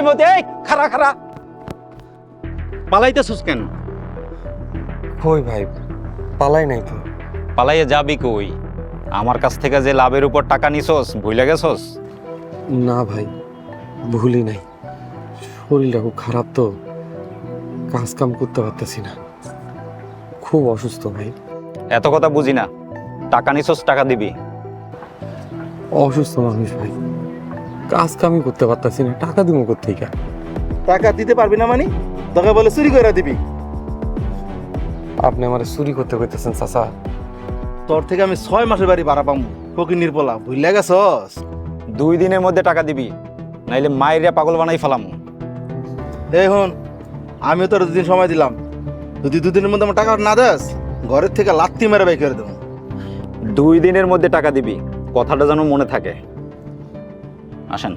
মধ্যে এই খারা খারা পালাইতেছস কেন? কই ভাই, পালাই নাই তো। পালাইয়ে যাবি কই? আমার কাছ থেকে যে লাভের উপর টাকা নিছস ভুলে গেছস? না ভাই, ভুলি নাই। শরীরটা খুব খারাপ তো, কাজ কাম করতে পারতেছি না, খুব অসুস্থ ভাই। এত কথা বুঝি না, টাকা নিছস টাকা দিবি। অসুস্থ মানুষ ভাই, কাজ কামই করতে পারতেছি না, টাকা দিব কোত্থেকে? টাকা দিতে পারবি না মানে? তোকে বলে চুরি করে দিবি? আপনি আমার চুরি করতে কইতেছেন চাচা? তোর থেকে আমি 6 মাসের বাড়ি ভাড়া পাবো, ফকির পোলা, ভুলে গেছস? 2 দিনের মধ্যে টাকা দিবি, নাইলে মায়েরা পাগল বানাই ফেলাম। এই হন, আমিও তোর 2 দিন সময় দিলাম, যদি 2 দিনের মধ্যে আমার টাকা না দেস, ঘরের থেকে লাত্তি মেরে বাই করে দেবো। 2 দিনের মধ্যে টাকা দিবি, কথাটা যেন মনে থাকে। আসেন।